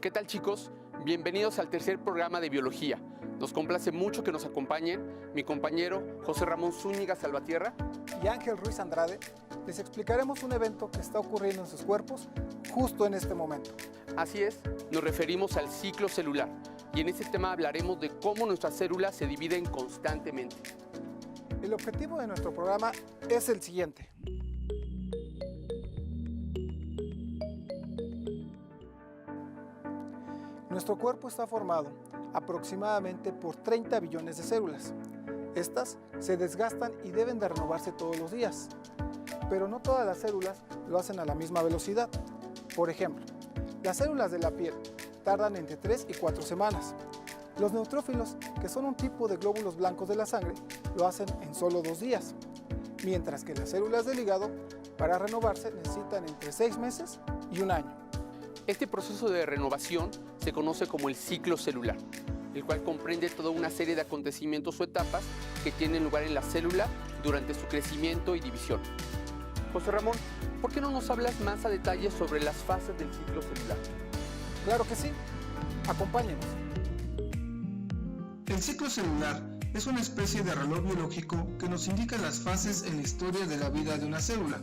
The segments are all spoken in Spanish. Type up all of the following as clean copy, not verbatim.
¿Qué tal, chicos? Bienvenidos al tercer programa de biología. Nos complace mucho que nos acompañen mi compañero José Ramón Zúñiga Salvatierra y Ángel Ruiz Andrade. Les explicaremos un evento que está ocurriendo en sus cuerpos justo en este momento. Así es, nos referimos al ciclo celular y en este tema hablaremos de cómo nuestras células se dividen constantemente. El objetivo de nuestro programa es el siguiente. Nuestro cuerpo está formado aproximadamente por 30 billones de células. Estas se desgastan y deben de renovarse todos los días, pero no todas las células lo hacen a la misma velocidad. Por ejemplo, las células de la piel tardan entre 3 y 4 semanas. Los neutrófilos, que son un tipo de glóbulos blancos de la sangre, lo hacen en solo 2 días, mientras que las células del hígado, para renovarse, necesitan entre 6 meses y 1 año. Este proceso de renovación se conoce como el ciclo celular, el cual comprende toda una serie de acontecimientos o etapas que tienen lugar en la célula durante su crecimiento y división. José Ramón, ¿por qué no nos hablas más a detalle sobre las fases del ciclo celular? Claro que sí, acompáñenos. El ciclo celular es una especie de reloj biológico que nos indica las fases en la historia de la vida de una célula.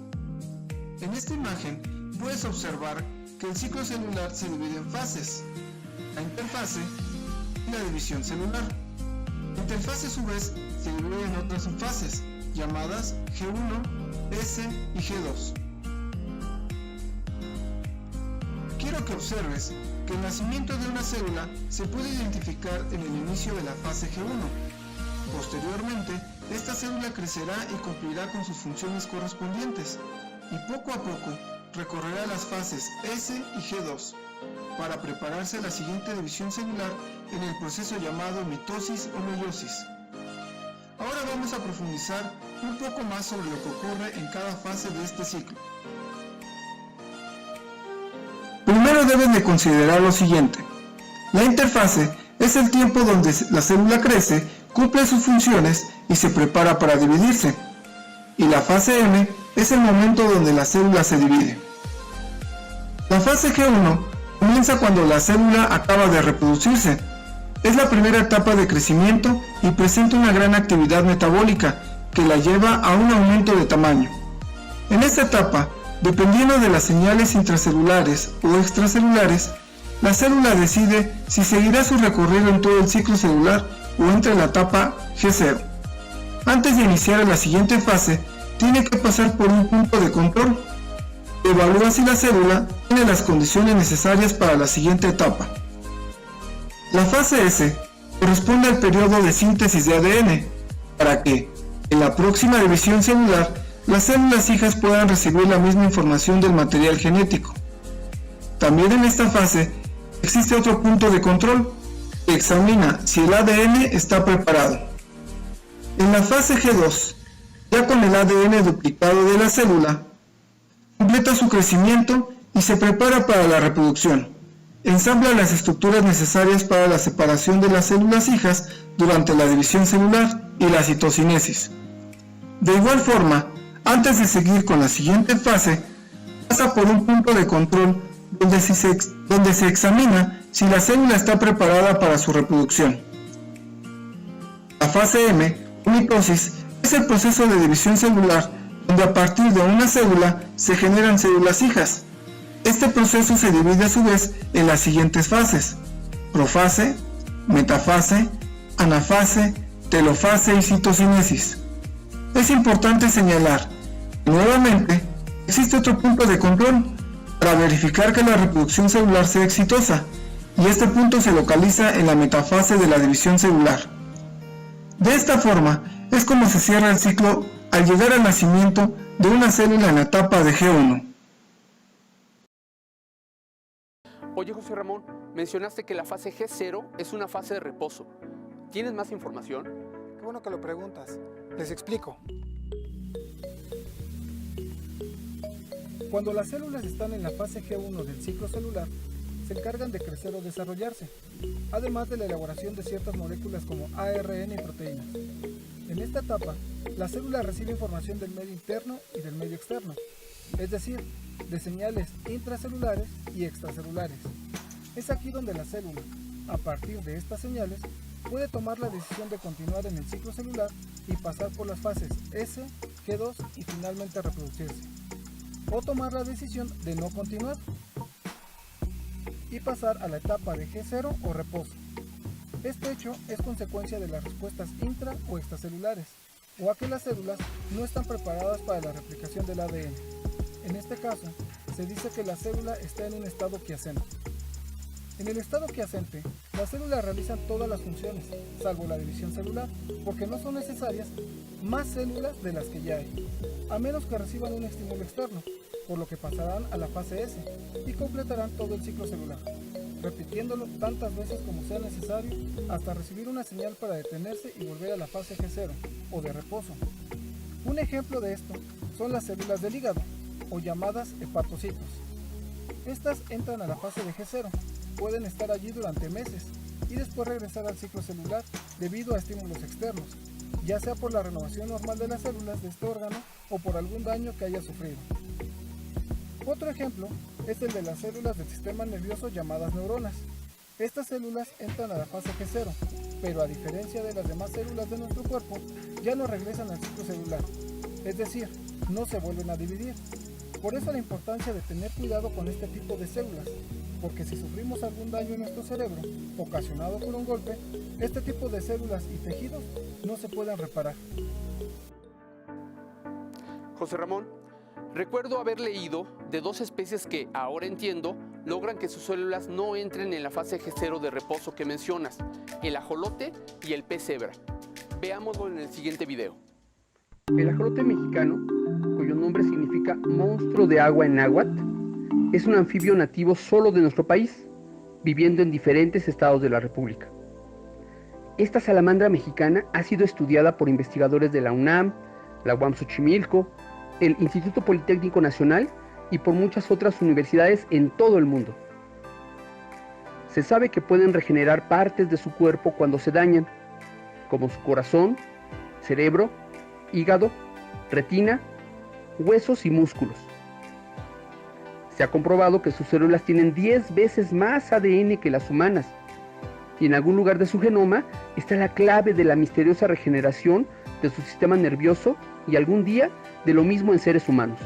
En esta imagen puedes observar que el ciclo celular se divide en fases: la interfase y la división celular. La interfase a su vez se divide en otras fases llamadas G1, S y G2. Quiero que observes que el nacimiento de una célula se puede identificar en el inicio de la fase G1. Posteriormente, esta célula crecerá y cumplirá con sus funciones correspondientes, y poco a poco recorrerá las fases S y G2 para prepararse a la siguiente división celular en el proceso llamado mitosis o meiosis. Ahora vamos a profundizar un poco más sobre lo que ocurre en cada fase de este ciclo. Primero deben de considerar lo siguiente. La interfase es el tiempo donde la célula crece, cumple sus funciones y se prepara para dividirse. Y la fase M es el momento donde la célula se divide. La fase G1 comienza cuando la célula acaba de reproducirse. Es la primera etapa de crecimiento y presenta una gran actividad metabólica que la lleva a un aumento de tamaño. En esta etapa, dependiendo de las señales intracelulares o extracelulares, la célula decide si seguirá su recorrido en todo el ciclo celular o entra en la etapa G0. Antes de iniciar la siguiente fase, tiene que pasar por un punto de control. Evalúa si la célula tiene las condiciones necesarias para la siguiente etapa. La fase S corresponde al periodo de síntesis de ADN, para que, en la próxima división celular, las células hijas puedan recibir la misma información del material genético. También en esta fase existe otro punto de control que examina si el ADN está preparado. En la fase G2, ya con el ADN duplicado de la célula, completa su crecimiento y se prepara para la reproducción. Ensambla las estructuras necesarias para la separación de las células hijas durante la división celular y la citocinesis. De igual forma, antes de seguir con la siguiente fase, pasa por un punto de control donde se examina si la célula está preparada para su reproducción. La fase M, o mitosis, es el proceso de división celular donde a partir de una célula se generan células hijas. Este proceso se divide a su vez en las siguientes fases: profase, metafase, anafase, telofase y citocinesis. Es importante señalar que nuevamente existe otro punto de control para verificar que la reproducción celular sea exitosa, y este punto se localiza en la metafase de la división celular. De esta forma es como se cierra el ciclo al llegar al nacimiento de una célula en la etapa de G1. Oye, José Ramón, mencionaste que la fase G0 es una fase de reposo. ¿Tienes más información? Qué bueno que lo preguntas. Les explico. Cuando las células están en la fase G1 del ciclo celular, se encargan de crecer o desarrollarse, además de la elaboración de ciertas moléculas como ARN y proteínas. En esta etapa, la célula recibe información del medio interno y del medio externo, es decir, de señales intracelulares y extracelulares. Es aquí donde la célula, a partir de estas señales, puede tomar la decisión de continuar en el ciclo celular y pasar por las fases S, G2 y finalmente reproducirse. O tomar la decisión de no continuar y pasar a la etapa de G0 o reposo. Este hecho es consecuencia de las respuestas intra o extracelulares, o a que las células no están preparadas para la replicación del ADN. En este caso, se dice que la célula está en un estado quiescente. En el estado quiescente, las células realizan todas las funciones, salvo la división celular, porque no son necesarias más células de las que ya hay, a menos que reciban un estímulo externo, por lo que pasarán a la fase S y completarán todo el ciclo celular, repitiéndolo tantas veces como sea necesario hasta recibir una señal para detenerse y volver a la fase G0 o de reposo. Un ejemplo de esto son las células del hígado, o llamadas hepatocitos. Estas entran a la fase de G0, pueden estar allí durante meses y después regresar al ciclo celular debido a estímulos externos, ya sea por la renovación normal de las células de este órgano o por algún daño que haya sufrido. Otro ejemplo es el de las células del sistema nervioso llamadas neuronas. Estas células entran a la fase G0, pero a diferencia de las demás células de nuestro cuerpo, ya no regresan al ciclo celular, es decir, no se vuelven a dividir. Por eso la importancia de tener cuidado con este tipo de células, porque si sufrimos algún daño en nuestro cerebro, ocasionado por un golpe, este tipo de células y tejidos no se pueden reparar. José Ramón, recuerdo haber leído de dos especies que, ahora entiendo, logran que sus células no entren en la fase G0 de reposo que mencionas, el ajolote y el pez cebra. Veámoslo en el siguiente video. El ajolote mexicano, cuyo nombre significa monstruo de agua en náhuatl, es un anfibio nativo solo de nuestro país, viviendo en diferentes estados de la República. Esta salamandra mexicana ha sido estudiada por investigadores de la UNAM, la UAM Xochimilco, el Instituto Politécnico Nacional y por muchas otras universidades en todo el mundo. Se sabe que pueden regenerar partes de su cuerpo cuando se dañan, como su corazón, cerebro, hígado, retina, huesos y músculos. Se ha comprobado que sus células tienen 10 veces más ADN que las humanas, y en algún lugar de su genoma está la clave de la misteriosa regeneración de su sistema nervioso y algún día de lo mismo en seres humanos.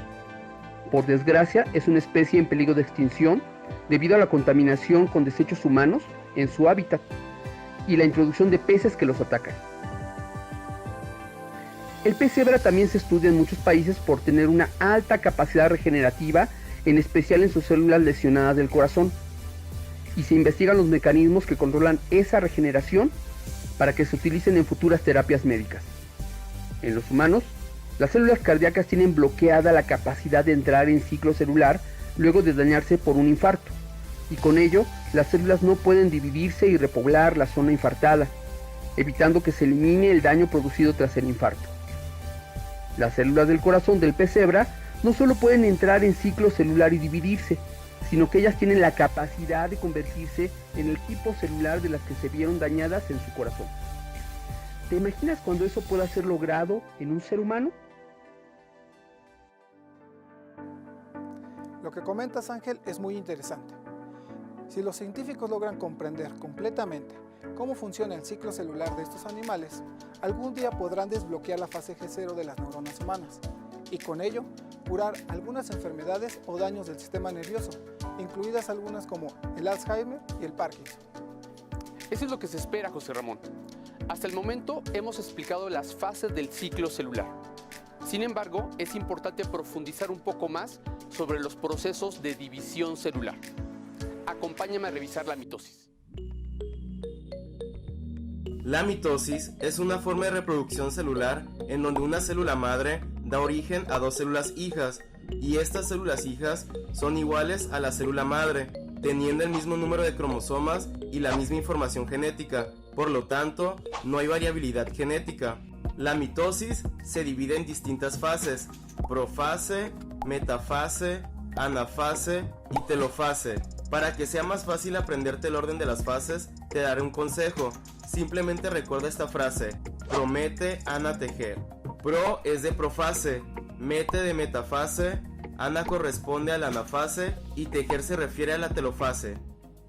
Por desgracia, es una especie en peligro de extinción debido a la contaminación con desechos humanos en su hábitat y la introducción de peces que los atacan. El pez cebra también se estudia en muchos países por tener una alta capacidad regenerativa, en especial en sus células lesionadas del corazón, y se investigan los mecanismos que controlan esa regeneración para que se utilicen en futuras terapias médicas. En los humanos, las células cardíacas tienen bloqueada la capacidad de entrar en ciclo celular luego de dañarse por un infarto, y con ello las células no pueden dividirse y repoblar la zona infartada, evitando que se elimine el daño producido tras el infarto. Las células del corazón del pez cebra no solo pueden entrar en ciclo celular y dividirse, sino que ellas tienen la capacidad de convertirse en el tipo celular de las que se vieron dañadas en su corazón. ¿Te imaginas cuando eso pueda ser logrado en un ser humano? Lo que comentas, Ángel, es muy interesante. Si los científicos logran comprender completamente cómo funciona el ciclo celular de estos animales, algún día podrán desbloquear la fase G0 de las neuronas humanas y con ello curar algunas enfermedades o daños del sistema nervioso, incluidas algunas como el Alzheimer y el Parkinson. Eso es lo que se espera, José Ramón. Hasta el momento hemos explicado las fases del ciclo celular. Sin embargo, es importante profundizar un poco más sobre los procesos de división celular. Acompáñame a revisar la mitosis. La mitosis es una forma de reproducción celular en donde una célula madre da origen a dos células hijas, y estas células hijas son iguales a la célula madre, teniendo el mismo número de cromosomas y la misma información genética. Por lo tanto, no hay variabilidad genética. La mitosis se divide en distintas fases: profase, metafase, anafase y telofase. Para que sea más fácil aprenderte el orden de las fases, te daré un consejo. Simplemente recuerda esta frase: promete, ana, tejer. Pro es de profase, mete de metafase, ana corresponde a la anafase y tejer se refiere a la telofase.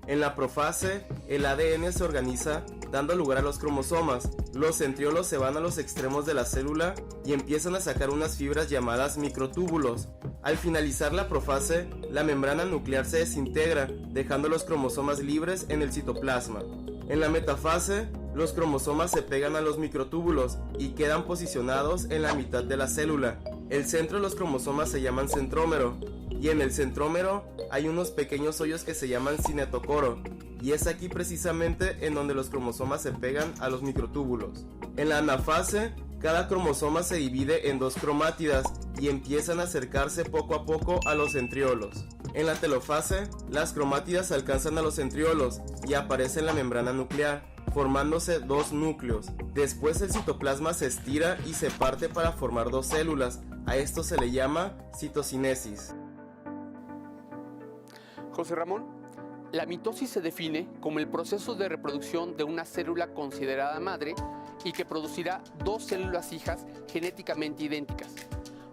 En la profase, el ADN se organiza dando lugar a los cromosomas. Los centriolos se van a los extremos de la célula y empiezan a sacar unas fibras llamadas microtúbulos. Al finalizar la profase, la membrana nuclear se desintegra, dejando los cromosomas libres en el citoplasma. En la metafase, los cromosomas se pegan a los microtúbulos y quedan posicionados en la mitad de la célula. El centro de los cromosomas se llaman centrómero, y en el centrómero hay unos pequeños hoyos que se llaman cinetocoro, y es aquí precisamente en donde los cromosomas se pegan a los microtúbulos. En la anafase, cada cromosoma se divide en dos cromátidas y empiezan a acercarse poco a poco a los centriolos. En la telofase, las cromátidas alcanzan a los centriolos y aparece en la membrana nuclear, formándose dos núcleos. Después el citoplasma se estira y se parte para formar dos células. A esto se le llama citocinesis. José Ramón, la mitosis se define como el proceso de reproducción de una célula considerada madre y que producirá dos células hijas genéticamente idénticas,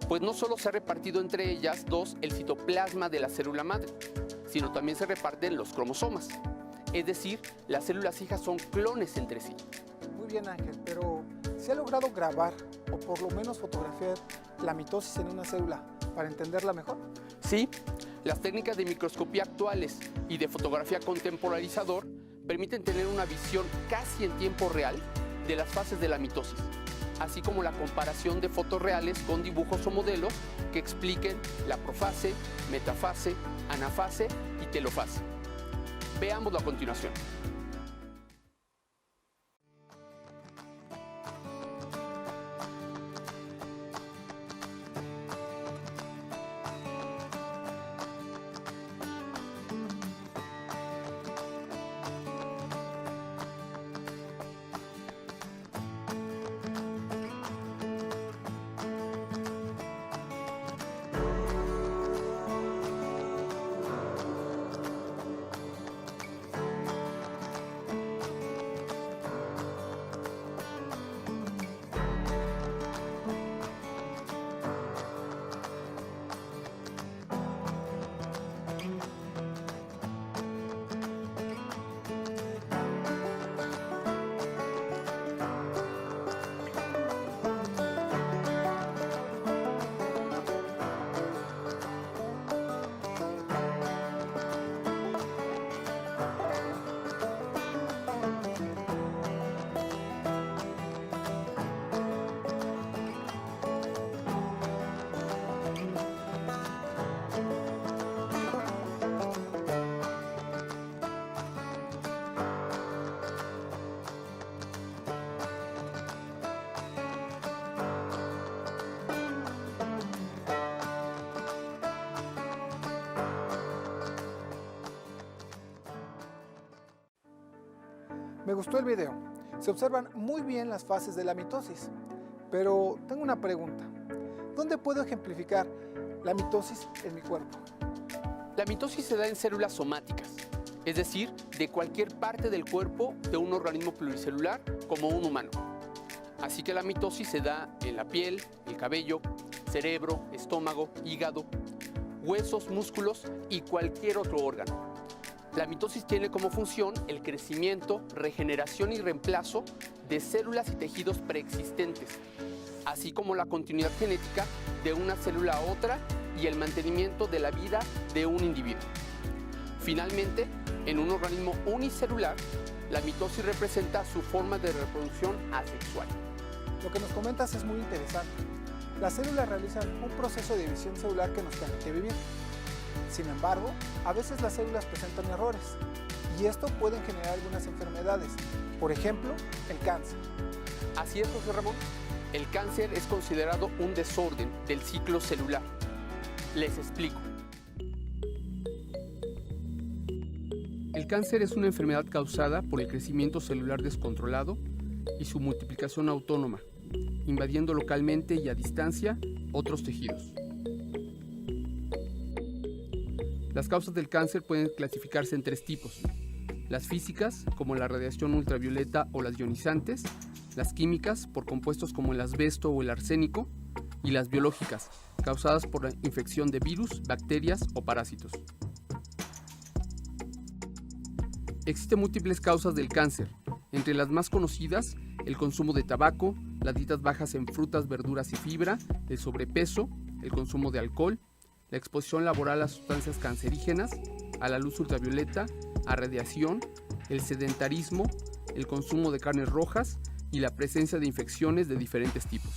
pues no solo se ha repartido entre ellas dos el citoplasma de la célula madre, sino también se reparten los cromosomas. Es decir, las células hijas son clones entre sí. Muy bien, Ángel, pero ¿se ha logrado grabar o por lo menos fotografiar la mitosis en una célula para entenderla mejor? Sí, las técnicas de microscopía actuales y de fotografía contemporarizador permiten tener una visión casi en tiempo real de las fases de la mitosis, así como la comparación de fotos reales con dibujos o modelos que expliquen la profase, metafase, anafase y telofase. Veámoslo a continuación. Me gustó el video. Se observan muy bien las fases de la mitosis. Pero tengo una pregunta. ¿Dónde puedo ejemplificar la mitosis en mi cuerpo? La mitosis se da en células somáticas, es decir, de cualquier parte del cuerpo de un organismo pluricelular como un humano. Así que la mitosis se da en la piel, el cabello, cerebro, estómago, hígado, huesos, músculos y cualquier otro órgano. La mitosis tiene como función el crecimiento, regeneración y reemplazo de células y tejidos preexistentes, así como la continuidad genética de una célula a otra y el mantenimiento de la vida de un individuo. Finalmente, en un organismo unicelular, la mitosis representa su forma de reproducción asexual. Lo que nos comentas es muy interesante. Las células realizan un proceso de división celular que nos permite vivir. Sin embargo, a veces las células presentan errores y esto puede generar algunas enfermedades, por ejemplo, el cáncer. Así es, José Ramón. El cáncer es considerado un desorden del ciclo celular. Les explico. El cáncer es una enfermedad causada por el crecimiento celular descontrolado y su multiplicación autónoma, invadiendo localmente y a distancia otros tejidos. Las causas del cáncer pueden clasificarse en tres tipos: las físicas, como la radiación ultravioleta o las ionizantes; las químicas, por compuestos como el asbesto o el arsénico; y las biológicas, causadas por la infección de virus, bacterias o parásitos. Existen múltiples causas del cáncer, entre las más conocidas, el consumo de tabaco, las dietas bajas en frutas, verduras y fibra, el sobrepeso, el consumo de alcohol, la exposición laboral a sustancias cancerígenas, a la luz ultravioleta, a radiación, el sedentarismo, el consumo de carnes rojas y la presencia de infecciones de diferentes tipos.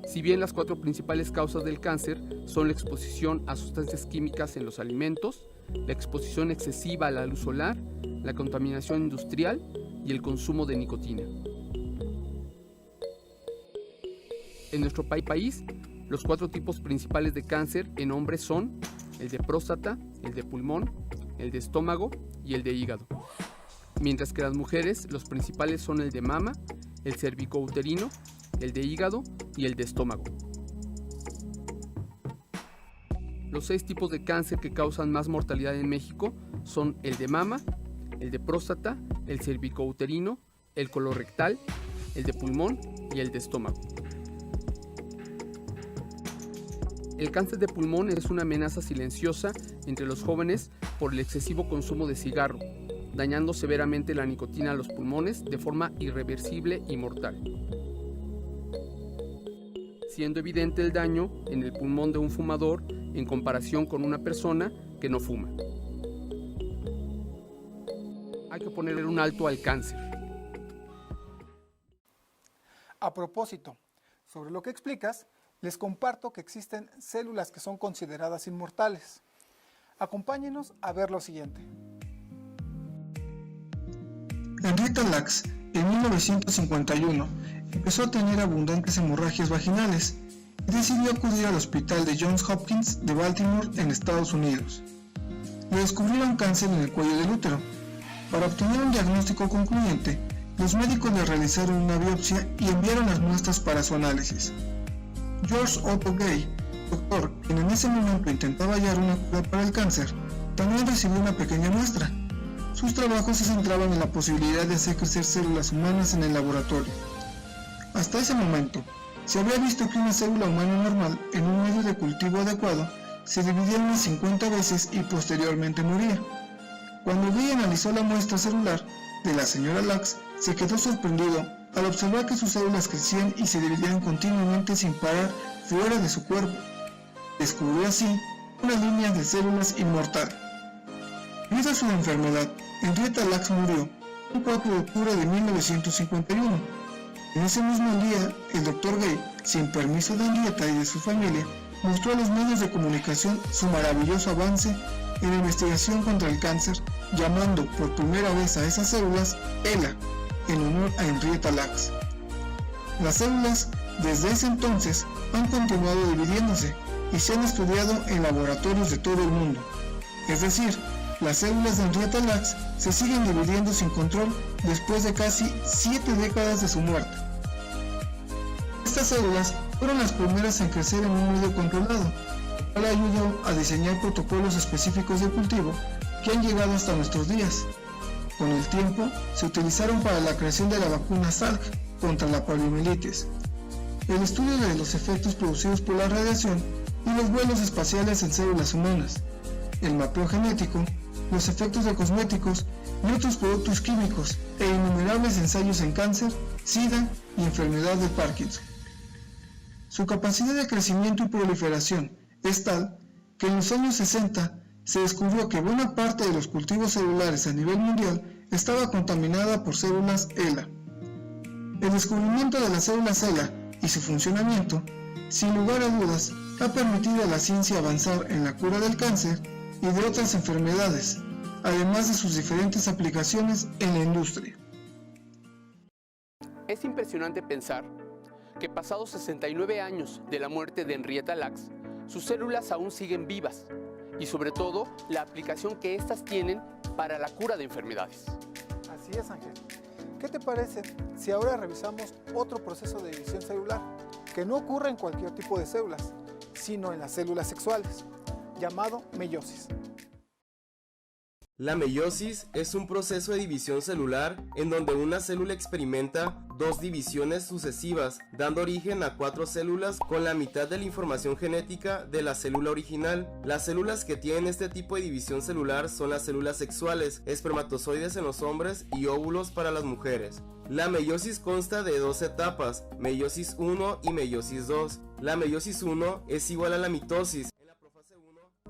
Si bien las 4 principales causas del cáncer son la exposición a sustancias químicas en los alimentos, la exposición excesiva a la luz solar, la contaminación industrial y el consumo de nicotina. En nuestro país, los 4 tipos principales de cáncer en hombres son el de próstata, el de pulmón, el de estómago y el de hígado. Mientras que las mujeres, los principales son el de mama, el cervicouterino, el de hígado y el de estómago. Los 6 tipos de cáncer que causan más mortalidad en México son el de mama, el de próstata, el cervicouterino, el colorectal, el de pulmón y el de estómago. El cáncer de pulmón es una amenaza silenciosa entre los jóvenes por el excesivo consumo de cigarro, dañando severamente la nicotina a los pulmones de forma irreversible y mortal, siendo evidente el daño en el pulmón de un fumador en comparación con una persona que no fuma. Hay que ponerle un alto al cáncer. A propósito, sobre lo que explicas, les comparto que existen células que son consideradas inmortales. Acompáñenos a ver lo siguiente. Henrietta Lacks, en 1951, empezó a tener abundantes hemorragias vaginales y decidió acudir al hospital de Johns Hopkins de Baltimore en Estados Unidos. Le descubrieron cáncer en el cuello del útero. Para obtener un diagnóstico concluyente, los médicos le realizaron una biopsia y enviaron las muestras para su análisis. George Otto Gay, doctor, quien en ese momento intentaba hallar una cura para el cáncer, también recibió una pequeña muestra. Sus trabajos se centraban en la posibilidad de hacer crecer células humanas en el laboratorio. Hasta ese momento, se había visto que una célula humana normal en un medio de cultivo adecuado se dividía unas 50 veces y posteriormente moría. Cuando Gay analizó la muestra celular de la señora Lacks, se quedó sorprendido al observar que sus células crecían y se dividían continuamente sin parar fuera de su cuerpo. Descubrió así una línea de células inmortal. Debido a su enfermedad, Henrietta Lacks murió el 4 de octubre de 1951. En ese mismo día, el Dr. Gay, sin permiso de Henrietta y de su familia, mostró a los medios de comunicación su maravilloso avance en la investigación contra el cáncer, llamando por primera vez a esas células ELA, en honor a Henrietta Lacks. Las células, desde ese entonces, han continuado dividiéndose y se han estudiado en laboratorios de todo el mundo. Es decir, las células de Henrietta Lacks se siguen dividiendo sin control después de casi 7 décadas de su muerte. Estas células fueron las primeras en crecer en un medio controlado, lo cual ayudó a diseñar protocolos específicos de cultivo que han llegado hasta nuestros días. Con el tiempo, se utilizaron para la creación de la vacuna Salk contra la poliomielitis, el estudio de los efectos producidos por la radiación y los vuelos espaciales en células humanas, el mapeo genético, los efectos de cosméticos y otros productos químicos e innumerables ensayos en cáncer, SIDA y enfermedad de Parkinson. Su capacidad de crecimiento y proliferación es tal que en los años 60 se descubrió que buena parte de los cultivos celulares a nivel mundial estaba contaminada por células ELA. El descubrimiento de las células ELA y su funcionamiento, sin lugar a dudas, ha permitido a la ciencia avanzar en la cura del cáncer y de otras enfermedades, además de sus diferentes aplicaciones en la industria. Es impresionante pensar que pasados 69 años de la muerte de Henrietta Lacks, sus células aún siguen vivas y sobre todo la aplicación que éstas tienen para la cura de enfermedades. Así es, Ángel. ¿Qué te parece si ahora revisamos otro proceso de división celular que no ocurre en cualquier tipo de células, sino en las células sexuales, llamado meiosis? La meiosis es un proceso de división celular en donde una célula experimenta dos divisiones sucesivas, dando origen a 4 células con la mitad de la información genética de la célula original. Las células que tienen este tipo de división celular son las células sexuales, espermatozoides en los hombres y óvulos para las mujeres. La meiosis consta de 2 etapas, meiosis 1 y meiosis 2. La meiosis 1 es igual a la mitosis.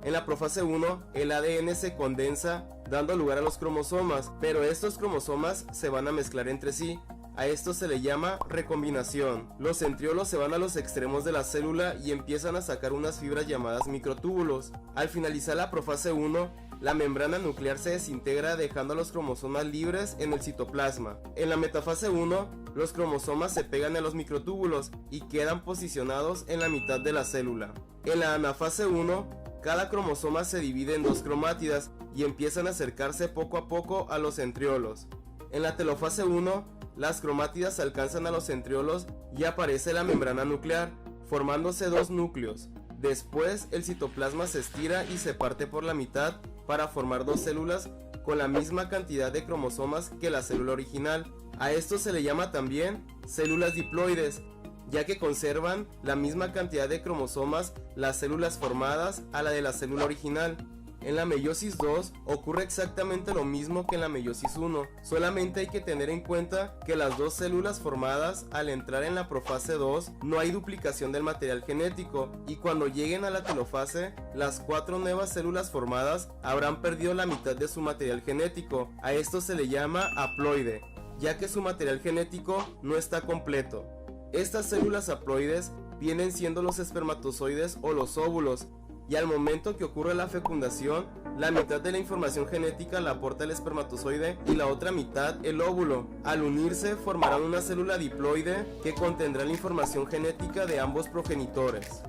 En la profase 1, el ADN se condensa, dando lugar a los cromosomas, pero estos cromosomas se van a mezclar entre sí. A esto se le llama recombinación. Los centriolos se van a los extremos de la célula y empiezan a sacar unas fibras llamadas microtúbulos. Al finalizar la profase 1, la membrana nuclear se desintegra dejando a los cromosomas libres en el citoplasma. En la metafase 1, los cromosomas se pegan a los microtúbulos y quedan posicionados en la mitad de la célula. En la anafase 1, cada cromosoma se divide en 2 cromátidas y empiezan a acercarse poco a poco a los centriolos. En la telofase 1, las cromátidas alcanzan a los centriolos y aparece la membrana nuclear, formándose 2 núcleos. Después, el citoplasma se estira y se parte por la mitad para formar 2 células con la misma cantidad de cromosomas que la célula original. A esto se le llama también células diploides, ya que conservan la misma cantidad de cromosomas las células formadas a la de la célula original. En la meiosis 2 ocurre exactamente lo mismo que en la meiosis 1, solamente hay que tener en cuenta que las 2 células formadas al entrar en la profase 2 no hay duplicación del material genético, y cuando lleguen a la telofase, las 4 nuevas células formadas habrán perdido la mitad de su material genético. A esto se le llama haploide, ya que su material genético no está completo. Estas células haploides vienen siendo los espermatozoides o los óvulos, y al momento que ocurre la fecundación, la mitad de la información genética la aporta el espermatozoide y la otra mitad el óvulo. Al unirse formarán una célula diploide que contendrá la información genética de ambos progenitores.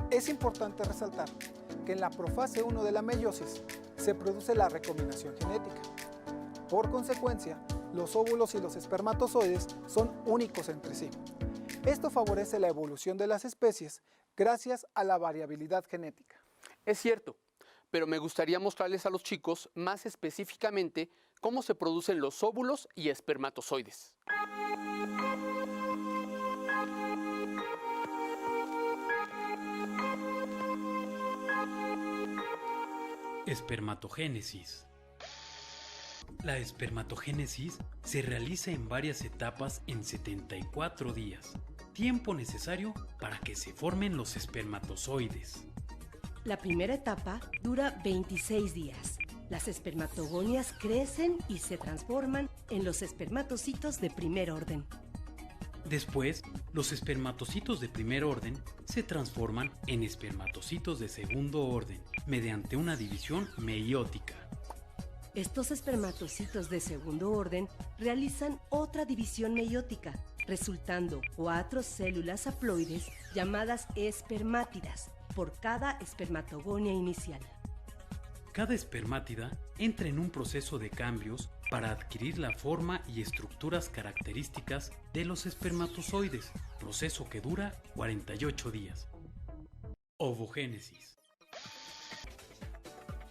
Es importante resaltar que en la profase 1 de la meiosis se produce la recombinación genética. Por consecuencia, los óvulos y los espermatozoides son únicos entre sí. Esto favorece la evolución de las especies gracias a la variabilidad genética. Es cierto, pero me gustaría mostrarles a los chicos más específicamente cómo se producen los óvulos y espermatozoides. Espermatogénesis. La espermatogénesis se realiza en varias etapas en 74 días, tiempo necesario para que se formen los espermatozoides. La primera etapa dura 26 días. Las espermatogonias crecen y se transforman en los espermatocitos de primer orden. Después, los espermatocitos de primer orden se transforman en espermatocitos de segundo orden mediante una división meiótica. Estos espermatocitos de segundo orden realizan otra división meiótica, resultando 4 células haploides llamadas espermátidas por cada espermatogonia inicial. Cada espermátida entra en un proceso de cambios para adquirir la forma y estructuras características de los espermatozoides, proceso que dura 48 días. Ovogénesis.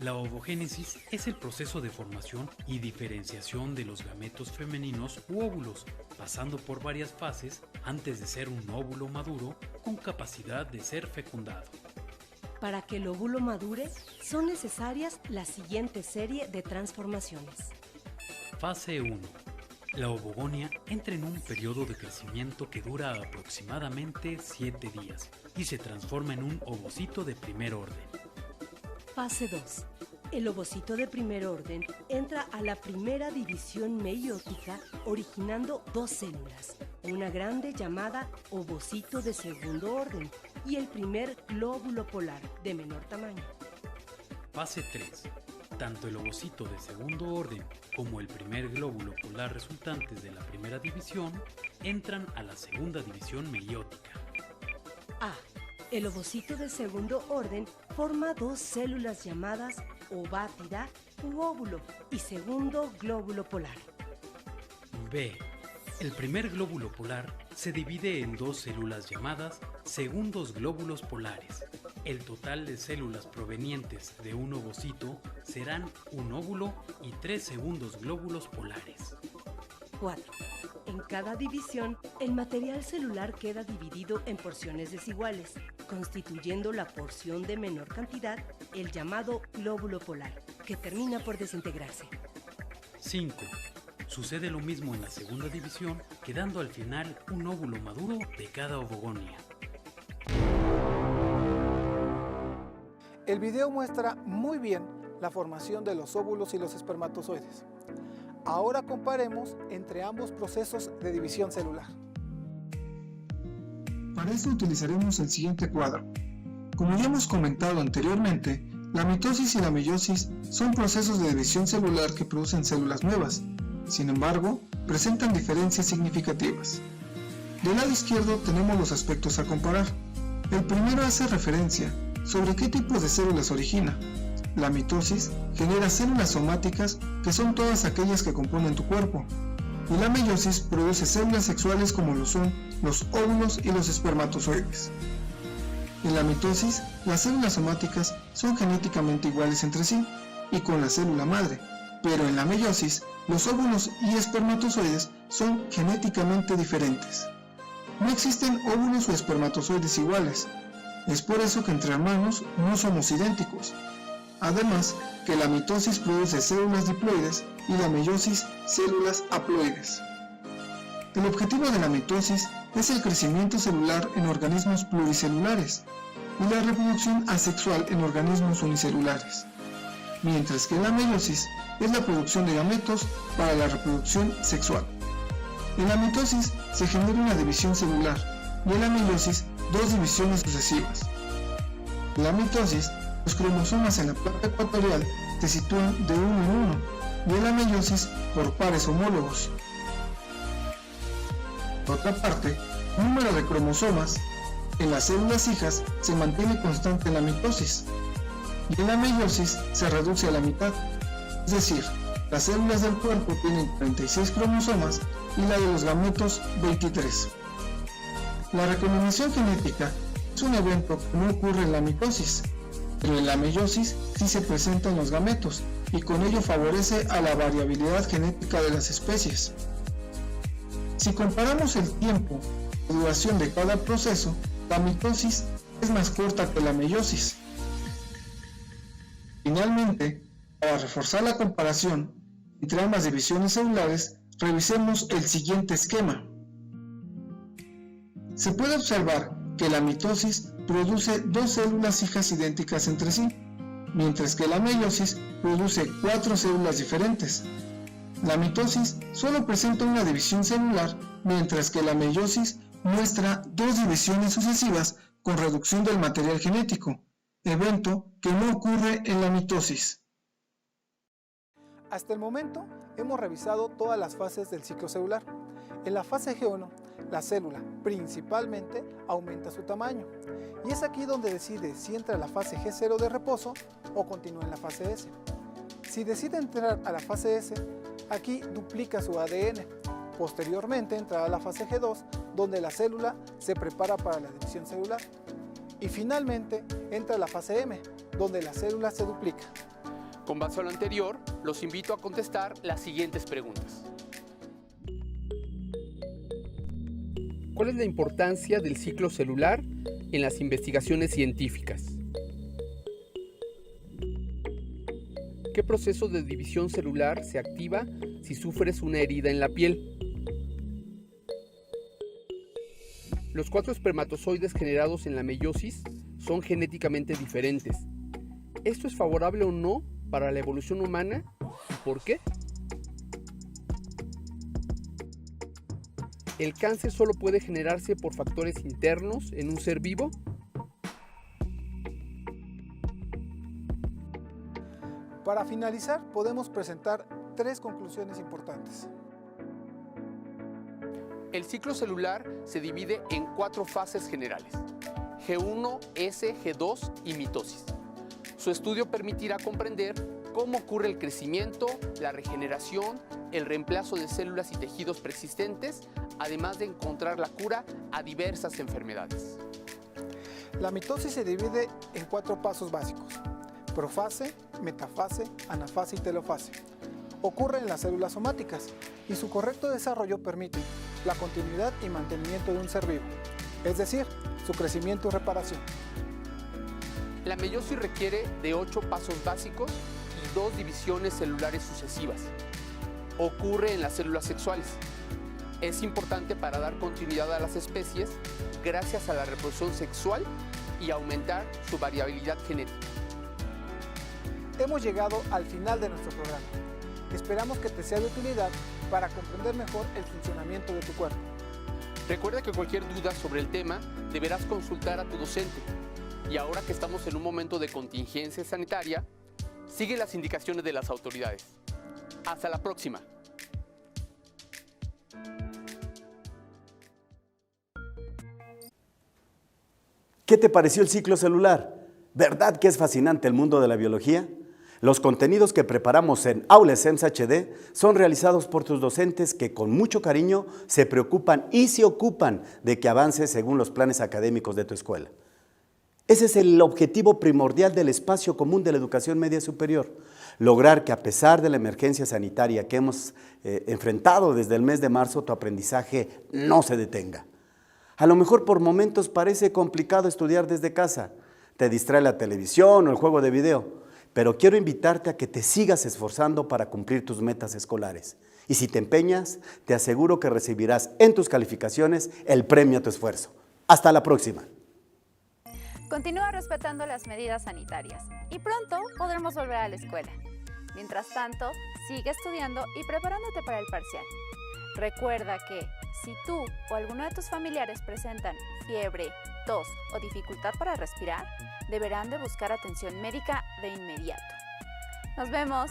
La ovogénesis es el proceso de formación y diferenciación de los gametos femeninos u óvulos, pasando por varias fases antes de ser un óvulo maduro con capacidad de ser fecundado. Para que el óvulo madure, son necesarias la siguiente serie de transformaciones. Fase 1. La ovogonia entra en un periodo de crecimiento que dura aproximadamente 7 días y se transforma en un ovocito de primer orden. Fase 2. El ovocito de primer orden entra a la primera división meiótica originando 2 células, una grande llamada ovocito de segundo orden y el primer glóbulo polar de menor tamaño. Fase 3. Tanto el ovocito de segundo orden como el primer glóbulo polar resultantes de la primera división entran a la segunda división meiótica. A. El ovocito de segundo orden forma 2 células llamadas ovátida u óvulo y segundo glóbulo polar. B. El primer glóbulo polar se divide en 2 células llamadas segundos glóbulos polares El total de células provenientes de un ovocito serán un óvulo y 3 segundos glóbulos polares. 4. En cada división, el material celular queda dividido en porciones desiguales, constituyendo la porción de menor cantidad, el llamado glóbulo polar, que termina por desintegrarse. 5. Sucede lo mismo en la segunda división, quedando al final un óvulo maduro de cada ovogonia. El video muestra muy bien la formación de los óvulos y los espermatozoides. Ahora comparemos entre ambos procesos de división celular. Para esto utilizaremos el siguiente cuadro. Como ya hemos comentado anteriormente, la mitosis y la meiosis son procesos de división celular que producen células nuevas. Sin embargo, presentan diferencias significativas. Del lado izquierdo tenemos los aspectos a comparar. El primero hace referencia sobre qué tipo de células origina. La mitosis genera células somáticas, que son todas aquellas que componen tu cuerpo, y la meiosis produce células sexuales como lo son los óvulos y los espermatozoides. En la mitosis, las células somáticas son genéticamente iguales entre sí y con la célula madre, pero en la meiosis, los óvulos y espermatozoides son genéticamente diferentes. No existen óvulos o espermatozoides iguales, es por eso que entre hermanos no somos idénticos. Además, que la mitosis produce células diploides y la meiosis células haploides. El objetivo de la mitosis es el crecimiento celular en organismos pluricelulares y la reproducción asexual en organismos unicelulares, mientras que la meiosis es la producción de gametos para la reproducción sexual. En la mitosis se genera una división celular y en la meiosis dos divisiones sucesivas. En la mitosis, los cromosomas en la placa ecuatorial se sitúan de uno en uno y en la meiosis por pares homólogos. Por otra parte, el número de cromosomas en las células hijas se mantiene constante en la mitosis y en la meiosis se reduce a la mitad, es decir, las células del cuerpo tienen 36 cromosomas y la de los gametos 23. La recombinación genética es un evento que no ocurre en la mitosis, pero en la meiosis sí se presentan los gametos y con ello favorece a la variabilidad genética de las especies. Si comparamos el tiempo de duración de cada proceso, la mitosis es más corta que la meiosis. Finalmente, para reforzar la comparación entre ambas divisiones celulares, revisemos el siguiente esquema. Se puede observar que la mitosis produce dos células hijas idénticas entre sí, mientras que la meiosis produce 4 células diferentes. La mitosis solo presenta una división celular, mientras que la meiosis muestra dos divisiones sucesivas con reducción del material genético, evento que no ocurre en la mitosis. Hasta el momento hemos revisado todas las fases del ciclo celular. En la fase G1, la célula principalmente aumenta su tamaño y es aquí donde decide si entra a la fase G0 de reposo o continúa en la fase S. Si decide entrar a la fase S, aquí duplica su ADN. Posteriormente entrará a la fase G2, donde la célula se prepara para la división celular. Y finalmente entra a la fase M, donde la célula se duplica. Con base a lo anterior, los invito a contestar las siguientes preguntas. ¿Cuál es la importancia del ciclo celular en las investigaciones científicas? ¿Qué proceso de división celular se activa si sufres una herida en la piel? Los 4 espermatozoides generados en la meiosis son genéticamente diferentes. ¿Esto es favorable o no para la evolución humana? ¿Y por qué? ¿El cáncer solo puede generarse por factores internos en un ser vivo? Para finalizar, podemos presentar 3 conclusiones importantes. El ciclo celular se divide en 4 fases generales: G1, S, G2 y mitosis. Su estudio permitirá comprender cómo ocurre el crecimiento, la regeneración, el reemplazo de células y tejidos preexistentes, además de encontrar la cura a diversas enfermedades. La mitosis se divide en 4 pasos básicos: profase, metafase, anafase y telofase. Ocurre en las células somáticas y su correcto desarrollo permite la continuidad y mantenimiento de un ser vivo, es decir, su crecimiento y reparación. La meiosis requiere de 8 pasos básicos y 2 divisiones celulares sucesivas. Ocurre en las células sexuales. Es importante para dar continuidad a las especies gracias a la reproducción sexual y aumentar su variabilidad genética. Hemos llegado al final de nuestro programa. Esperamos que te sea de utilidad para comprender mejor el funcionamiento de tu cuerpo. Recuerda que cualquier duda sobre el tema deberás consultar a tu docente. Y ahora que estamos en un momento de contingencia sanitaria, sigue las indicaciones de las autoridades. Hasta la próxima. ¿Qué te pareció el ciclo celular? ¿Verdad que es fascinante el mundo de la biología? Los contenidos que preparamos en Aula SEMS HD son realizados por tus docentes que con mucho cariño se preocupan y se ocupan de que avances según los planes académicos de tu escuela. Ese es el objetivo primordial del espacio común de la educación media superior, lograr que a pesar de la emergencia sanitaria que hemos enfrentado desde el mes de marzo, tu aprendizaje no se detenga. A lo mejor por momentos parece complicado estudiar desde casa, te distrae la televisión o el juego de video, pero quiero invitarte a que te sigas esforzando para cumplir tus metas escolares. Y si te empeñas, te aseguro que recibirás en tus calificaciones el premio a tu esfuerzo. Hasta la próxima. Continúa respetando las medidas sanitarias y pronto podremos volver a la escuela. Mientras tanto, sigue estudiando y preparándote para el parcial. Recuerda que si tú o alguno de tus familiares presentan fiebre, tos o dificultad para respirar, deberán de buscar atención médica de inmediato. ¡Nos vemos!